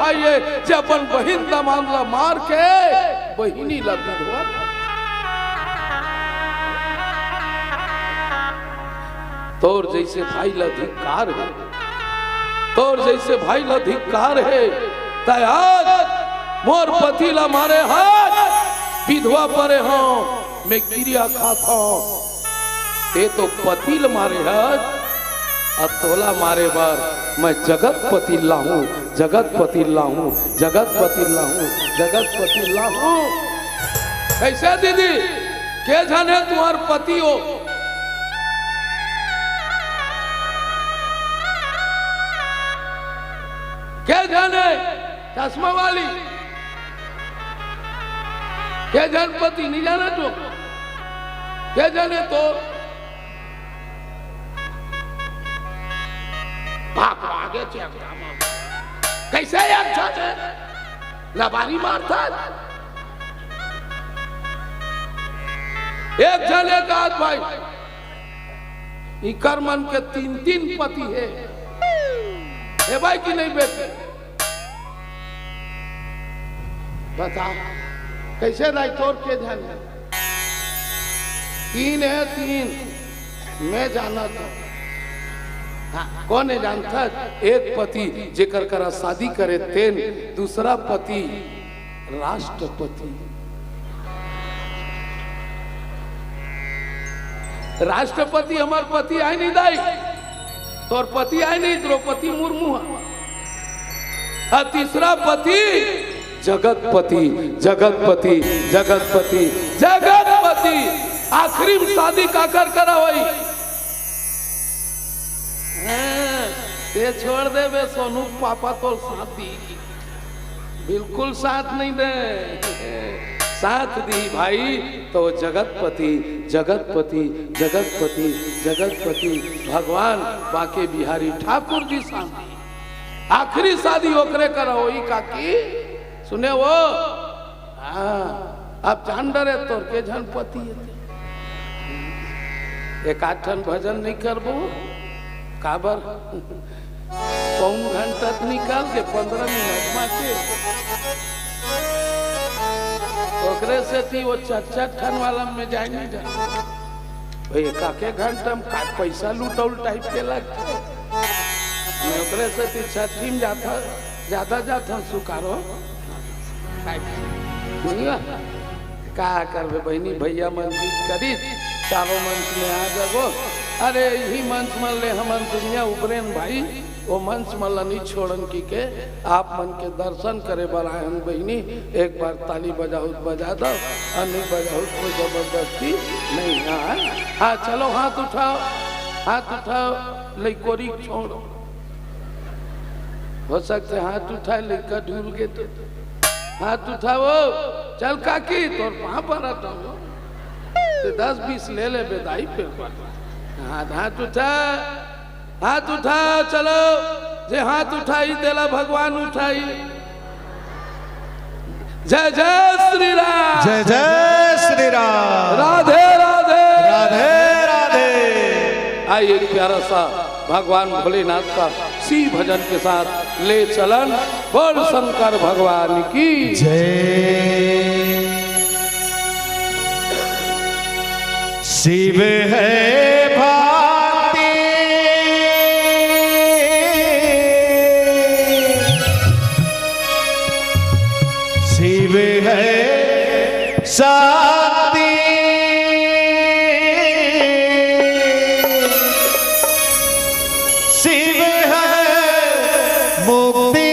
भाई है जे अपन बहिन दमाद ला मार के बहिनी ला विधवा तोर जैसे भाई ला धिक्कार है, तोर जैसे भाई ला धिक्कार है। तयाग मोर पति ला मारे हाथ विधवा परे हो मैं गिरिया खाता ते तो पति ला मारे हाथ अतोला मारे बार मैं जगतपति लाहूं, जगतपति लाहूं, जगतपति लाहूं, जगतपति लाहूं। कैसे दीदी के जाने तुम्हार पति हो? क्या जाने चश्मा वाली क्या जान पति नहीं जाना तो क्या जाने तो आगे कैसे अच्छा है लबारी मारता एक जने का भाई इकर मन के तीन तीन पति है भाई की नहीं बेटे बता कैसे राय तोड़ के ध्यान तीन है तीन मैं जाना था हाँ, कौन है जानता एक पति जेकर करा शादी करे तेन दूसरा पति राष्ट्रपति राष्ट्रपति हमार पति आए नहीं दाई तोर पति आए नहीं द्रौपदी मुर्मू है तीसरा पति जगतपति जगतपति जगतपति जगतपति आखिरी में शादी काकर करा हुई ते छोड़ दे बे सोनू पापा तो साथ दी बिल्कुल साथ नहीं दे साथ दी भाई तो जगतपति जगतपति जगतपति जगतपति भगवान बाके बिहारी ठाकुर जी साथ आखिरी शादी ओकरे करा होई काकी सुने वो हाँ अब जान डरे तोर के जनपति एक आठन भजन नहीं करबो काबर पौन घंटा निकाल के 15 मिनट माके ओकरे से थी वो चर्चा ठन वाला में जाए नहीं जा भाई काके घंटा में का पैसा लूटौल टाइप के लगते मैं ओकरे से थी छठी में जाता ज्यादा जाता सुकारो का करबे बहनी भैया मंजिल करी चारों मंच में आ जाबो अरे यही मंच मन ले हमन दुनिया उबरेन भाई वो मंच मन नहीं छोड़न की के आप मन के दर्शन करे बराहन बहनी एक बार ताली बजाओ बजा दो और नहीं बजाओ कोई जबरदस्ती नहीं हाँ चलो हाथ उठाओ लेकोरी छोड़ो हो सकते हाथ उठाए लेकर ढूल के तो हाथ उठाओ चल काकी तोर वहां पर आता हूँ 10-20 ले ले बेदाई पे हाथ उठा चलो जे हाथ उठाई तेला भगवान उठाई जय जय श्री राम जय जय श्री राम राधे राधे राधे राधे। आइए एक प्यारा सा भगवान भोलेनाथ का सी भजन के साथ ले चलन बोल शंकर भगवान की जय। शिव है भांति शिव है शांति शिव है मुक्ति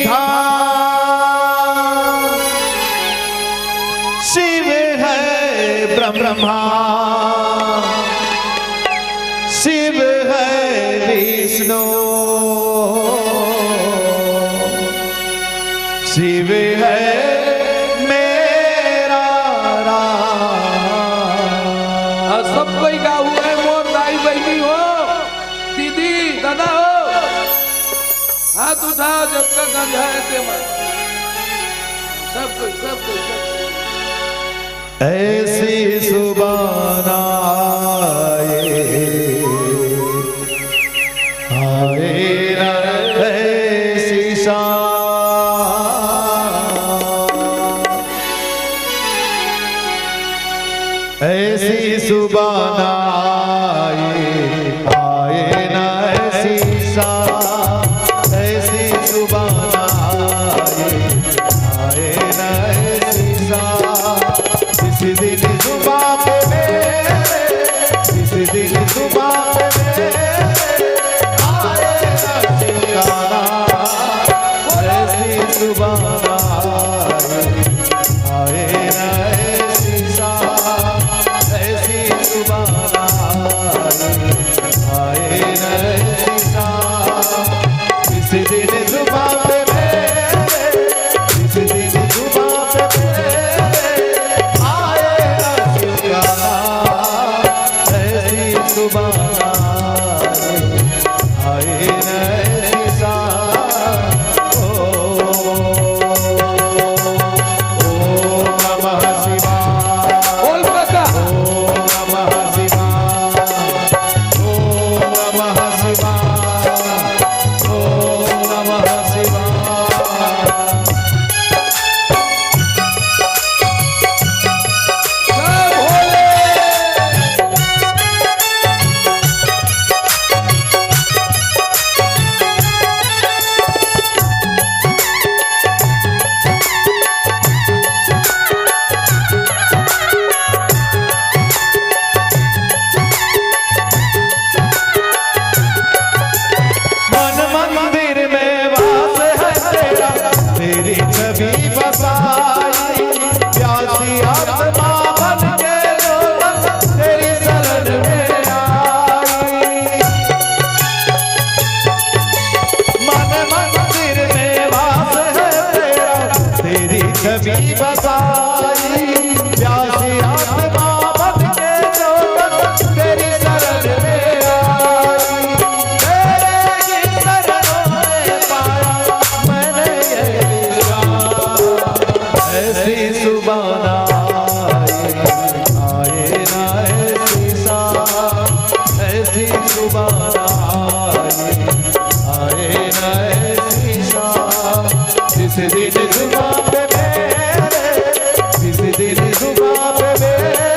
धाम शिव है ब्रह्मा शिव है विष्णु शिव है मेरा राम। सब कोई गा हुआ है मोर दाई बहनी हो दीदी दादा हो हाथ उठा जब तक गंजा है ते मत सब कोई ऐसी सुबह आए ऐसी शाम छवि बसाई, प्यासी आत्मा बन के जो तेरी शरण में आई। तेरी शरणों में पाया मैंने ये राह। ऐसी सुबह आए ना ऐसी शाम, ऐसी सुबह आए ना ऐसी शाम। जिस दिन जुबां पे मेरे, जिस दिन जुबां पे मेरे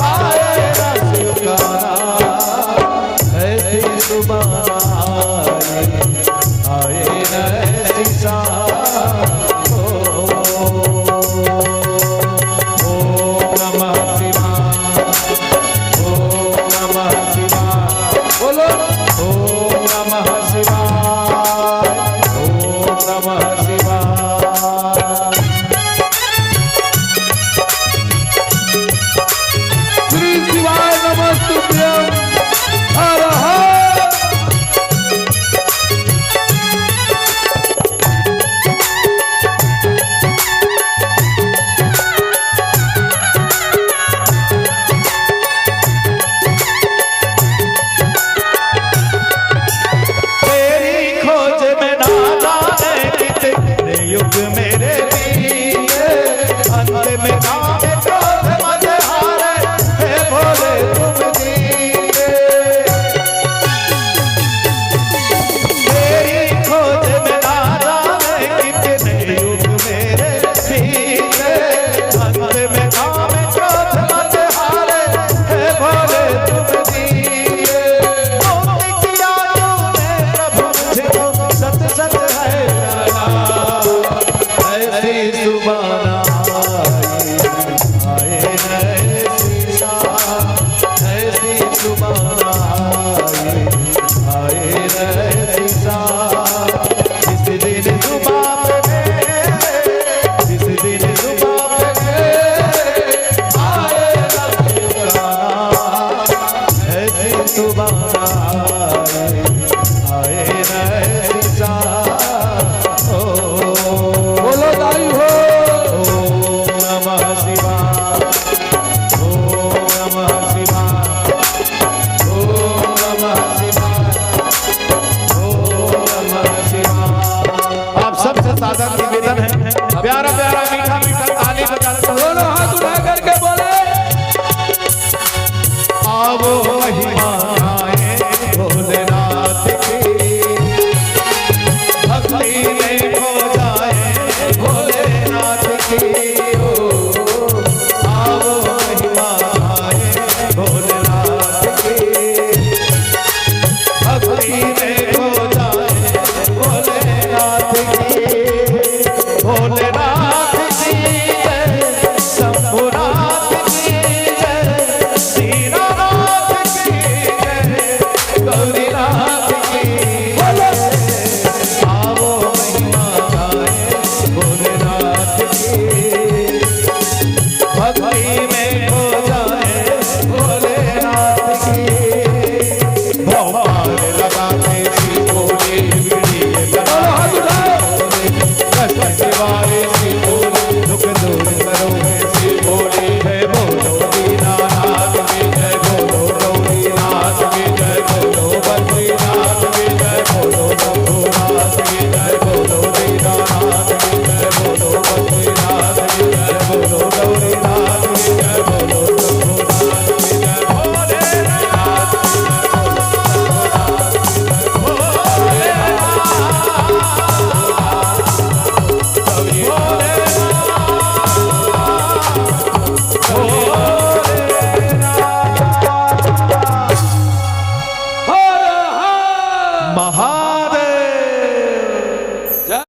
आए ना सुल्ताना, ऐसी सुबह आए ना ऐसी शाम। ओम नमः शिवाय, ओम नमः शिवाय, बोलो ओम नमः शिवाय, ओम नमः शिवाय। श्री शिवाय नमस्तुभ्यं। हर हर तेरी खोज में ना जाने कितने युग मेरे बीते, अंत में कामे क्रोध मझे हारे, हे भोले तुम जीते। तेरी खोज में ना जाने कितने युग मेरे बीते, अंत में कामे क्रोध मझे हारे, हे भोले तुम जीते। किया तूने प्रभु मुझको सत सत है प्यारा, ऐसी